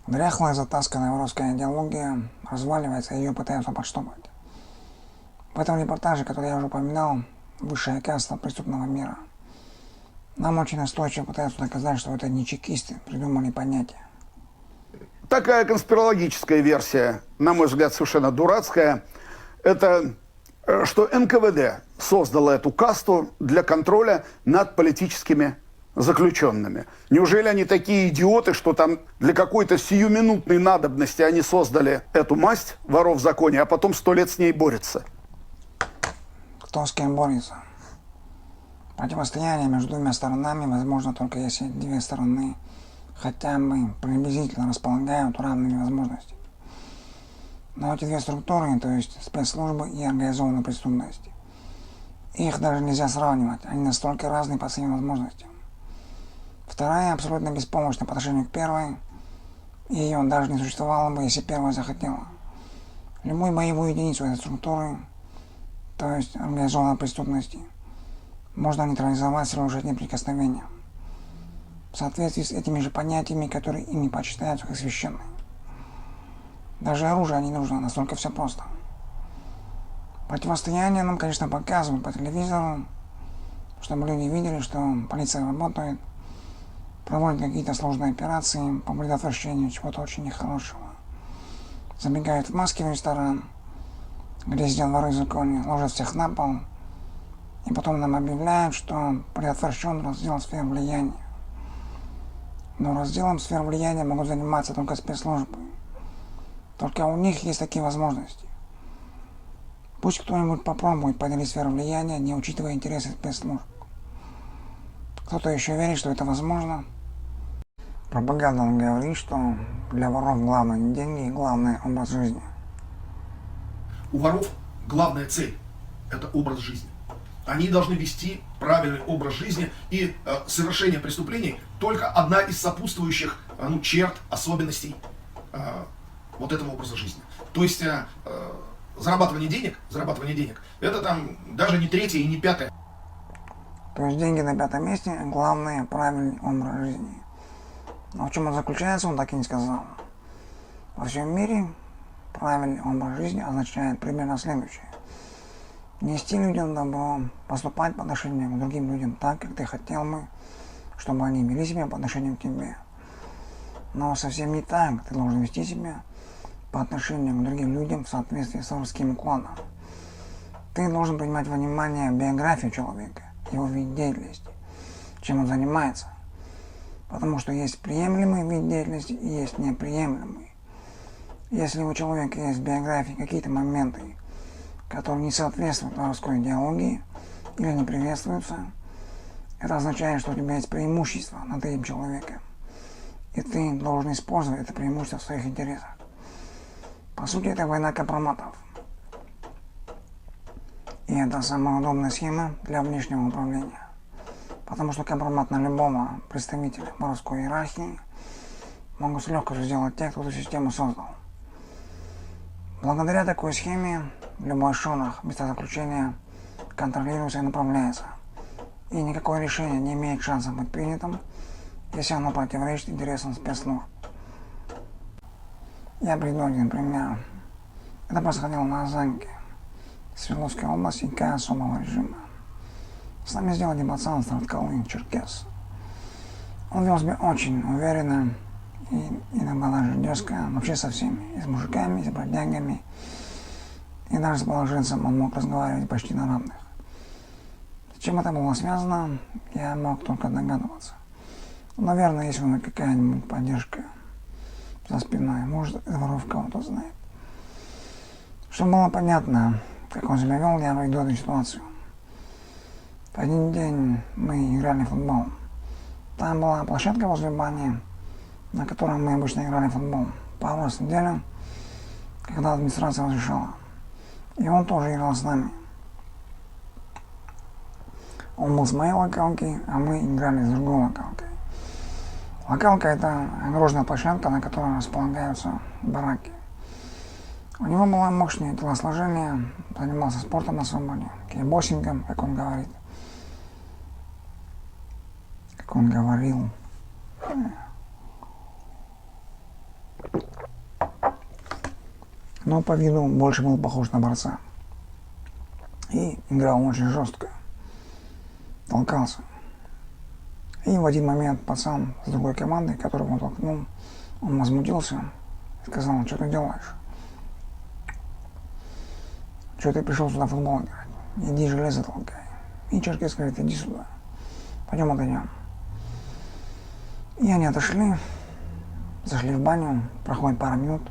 Дряхлая, затасканная воровская идеология разваливается, и ее пытаются подштопать. В этом репортаже, который я уже упоминал, высшая каста преступного мира, нам очень настойчиво пытаются доказать, что это не чекисты придумали понятие. Такая конспирологическая версия, на мой взгляд, совершенно дурацкая, это что НКВД создало эту касту для контроля над политическими заключенными. Неужели они такие идиоты, что там для какой-то сиюминутной надобности они создали эту масть воров в законе, а потом 100 лет с ней борются? Кто с кем борется? Противостояние между двумя сторонами возможно только если две стороны хотя бы приблизительно располагают равными возможностями. Но эти две структуры, то есть спецслужбы и организованная преступность, их даже нельзя сравнивать, они настолько разные по своим возможностям. Вторая абсолютно беспомощна по отношению к первой, и ее даже не существовало бы, если первая захотела. Любую боевую единицу этой структуры, то есть организованной преступности, можно нейтрализовать с оружием неприкосновения, в соответствии с этими же понятиями, которые ими почитаются как священные. Даже оружие не нужно, настолько все просто. Противостояние нам, конечно, показывают по телевизору, чтобы люди видели, что полиция работает, проводит какие-то сложные операции по предотвращению чего-то очень нехорошего. Забегают в маске в ресторан, где сидят воры в законе, ложат всех на пол, и потом нам объявляют, что предотвращен раздел сфер влияния. Но разделом сфер влияния могут заниматься только спецслужбы. Только у них есть такие возможности. Пусть кто-нибудь попробует поделить сферу влияния, не учитывая интересы спецслужб. Кто-то еще верит, что это возможно. Пропаганда говорит, что для воров главное не деньги, главное образ жизни. У воров главная цель – это образ жизни. Они должны вести правильный образ жизни, и совершение преступлений только одна из сопутствующих черт, особенностей вот этого образа жизни. То есть зарабатывание денег, это там даже не третье и не пятое. То есть деньги на пятом месте, а главное правильный образ жизни. Но в чем он заключается, он так и не сказал. Во всем мире правильный образ жизни означает примерно следующее. Нести людям добро, поступать по отношению к другим людям так, как ты хотел бы, чтобы они вели себя по отношению к тебе. Но совсем не так ты должен вести себя по отношению к другим людям в соответствии с воровским укладом. Ты должен принимать во внимание биографию человека, его вид деятельности, чем он занимается. Потому что есть приемлемый вид деятельности и есть неприемлемый. Если у человека есть в биографии какие-то моменты, которые не соответствуют воровской идеологии или не приветствуются, это означает, что у тебя есть преимущество над этим человеком. И ты должен использовать это преимущество в своих интересах. По сути, это война компроматов. И это самая удобная схема для внешнего управления. Потому что компромат на любого представителя воровской иерархии могут с легкостью сделать те, кто эту систему создал. Благодаря такой схеме любой шорох места заключения контролируется и направляется. И никакое решение не имеет шанса быть принятым, если оно противоречит интересам спецслужб. Я приведу один пример. Это происходило на Озанке, Свердловской области, ИК особого режима. С нами сделал один пацан с Траткалы, черкес. Он вел себя очень уверенно и иногда даже дерзко, вообще со всеми. И с мужиками, и с бродягами. И даже с положенцем он мог разговаривать почти на равных. С чем это было связано, я мог только догадываться. Наверное, есть у него какая-нибудь поддержка за спиной, может, воров кого-то знает. Чтобы было понятно, как он себя вел, я приведу эту ситуацию. В один день мы играли в футбол. Там была площадка возле бани, на которой мы обычно играли в футбол пару раз в неделю, когда администрация разрешала. И он тоже играл с нами. Он был с моей локалки, а мы играли с другой локалкой. Локалка – это огороженная площадка, на которой располагаются бараки. У него было мощное телосложение, занимался спортом на свободе, кейбоксингом, как он говорит. Как он говорил. но по виду больше был похож на борца. И играл очень жестко, толкался. И в один момент пацан с другой команды, которого он толкнул, он возмутился и сказал: что ты делаешь? Что ты пришел сюда в футбол играть? Иди железо толкай. И Черкес говорит: иди сюда, пойдем отойдем. И они отошли, зашли в баню, проходит пара минут,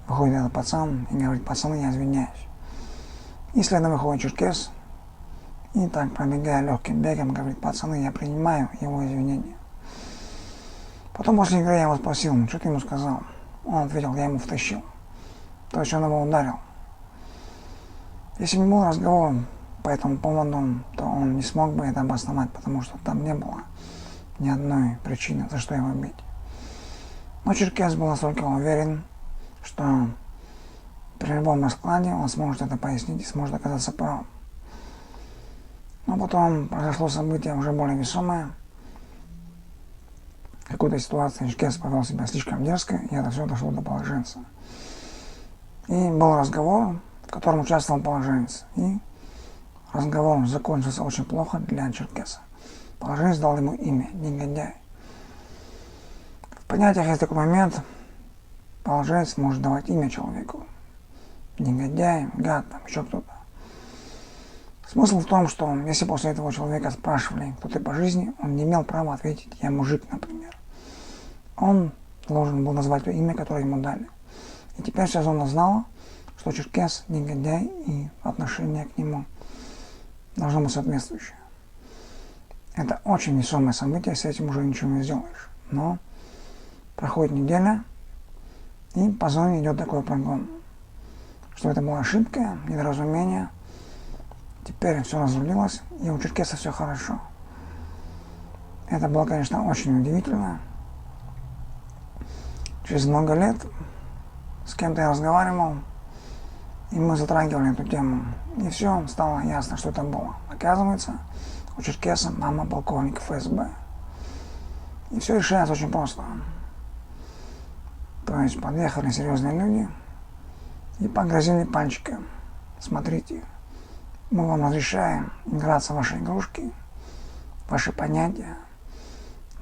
выходит этот пацан и говорит: пацаны, я извиняюсь. И следом выходит Черкес, и так, пробегая легким бегом, говорит: пацаны, я принимаю его извинения. Потом после игры я его спросил: что ты ему сказал? Он ответил: я ему втащил. То есть он его ударил. Если бы был разговор по этому поводу, то он не смог бы это обосновать, потому что там не было ни одной причины, за что его бить. Но Черкес был настолько уверен, что при любом раскладе он сможет это пояснить и сможет оказаться правым. Но потом произошло событие уже более весомое. В какой-то ситуации Черкес повел себя слишком дерзко, и это все дошло до положенца. И был разговор, в котором участвовал положенец. И разговор закончился очень плохо для Черкеса. Положенец дал ему имя — негодяй. В понятиях есть такой момент: положенец может давать имя человеку. Негодяй, гад, там еще кто-то. Смысл в том, что если после этого человека спрашивали, кто ты по жизни, он не имел права ответить: я мужик, например. Он должен был назвать то имя, которое ему дали. И теперь вся зона знала, что Черкес негодяй, и отношение к нему должно быть соответствующее. Это очень весомое событие, с этим уже ничего не сделаешь. Но проходит неделя, и по зоне идет такой прогон, что это была ошибка, недоразумение. Теперь все разрулилось, и у Черкеса все хорошо. Это было, конечно, очень удивительно. Через много лет с кем-то я разговаривал, и мы затрагивали эту тему. И все, стало ясно, что это было. Оказывается, у Черкеса мама полковник ФСБ. И все решается очень просто. То есть подъехали серьезные люди и погрозили пальчиком: смотрите, мы вам разрешаем играться в ваши игрушки, ваши понятия,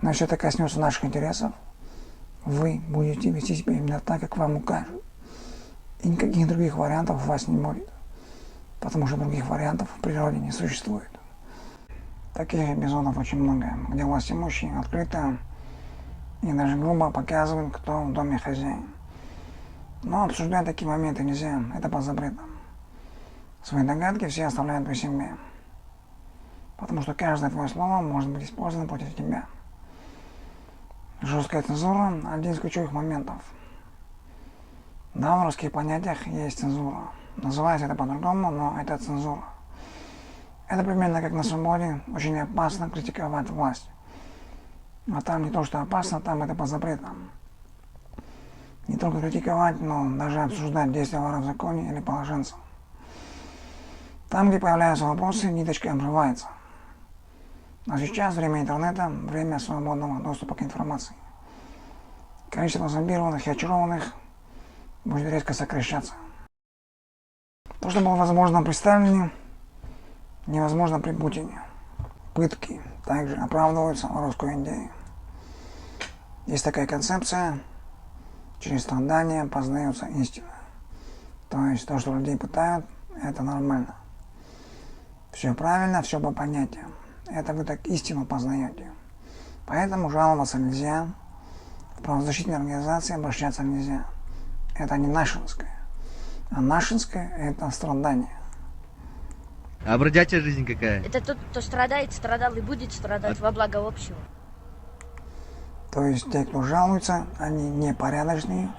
но если это коснется наших интересов, вы будете вести себя именно так, как вам укажут. И никаких других вариантов у вас не будет, потому что других вариантов в природе не существует. Таких эпизодов очень много, где властимущие открыто и даже грубо показывают, кто в доме хозяин. Но обсуждать такие моменты нельзя, это под запретом. Свои догадки все оставляют при себе, потому что каждое твое слово может быть использовано против тебя. Жесткая цензура – один из ключевых моментов. Да, в русских понятиях есть цензура. Называется это по-другому, но это цензура. Это примерно как на свободе, очень опасно критиковать власть. А там не то, что опасно, там это под запретом. Не только критиковать, но даже обсуждать действия вора в законе или положенцев. Там, где появляются вопросы, ниточка обрывается. А сейчас время интернета, время свободного доступа к информации. Количество зомбированных и очарованных будет резко сокращаться. То, что было возможно при Сталине, невозможно при Путине. Пытки также оправдываются в русской идее. Есть такая концепция: через страдания познается истина. То есть то, что людей пытают, это нормально. Все правильно, все по понятиям. Это вы так истину познаете. Поэтому жаловаться нельзя, в правозащитные организации обращаться нельзя. Это не нашинское. А нашинское – это страдание. А бродячая жизнь какая? Это тот, кто страдает, страдал и будет страдать во благо общего. То есть те, кто жалуются, они не порядочные,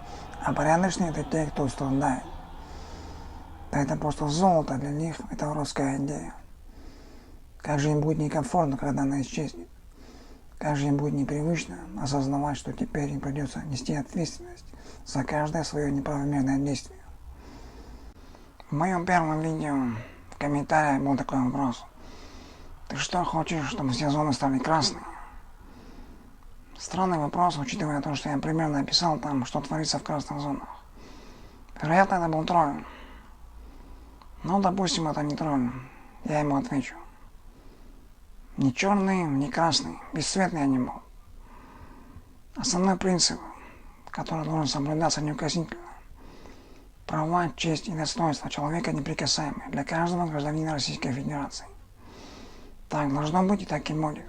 а порядочные – это те, кто страдает. Да это просто золото для них, это русская идея. Как же им будет некомфортно, когда она исчезнет. Как же им будет непривычно осознавать, что теперь им придется нести ответственность за каждое свое неправомерное действие. В моем первом видео в комментариях был такой вопрос: ты что, хочешь, чтобы все зоны стали красными? Странный вопрос, учитывая то, что я примерно описал там, что творится в красных зонах. Вероятно, это был тролль. Но, допустим, это не тролль. Я ему отвечу. Ни черный, ни красный, бесцветный я не был. Основной принцип, который должен соблюдаться неукоснительно. Права, честь и достоинство человека неприкасаемы для каждого гражданина Российской Федерации. Так должно быть и так и будет.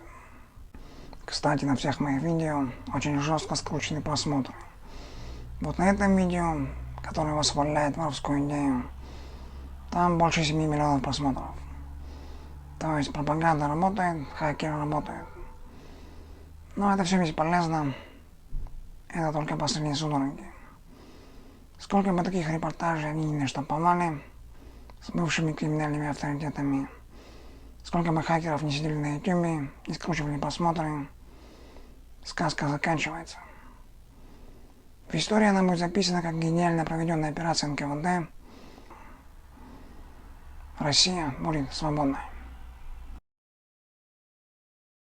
Кстати, на всех моих видео очень жестко скручены просмотры. Вот на этом видео, которое восхваляет воровскую идею, там больше 7 миллионов просмотров. То есть пропаганда работает, хакеры работают. Но это все бесполезно. Это только последние судороги. Сколько бы таких репортажей они не наштамповали с бывшими криминальными авторитетами, сколько бы хакеров не сидели на ютубе и скручивали просмотры, сказка заканчивается. В истории она будет записана как гениально проведенная операция НКВД. Россия будет свободной.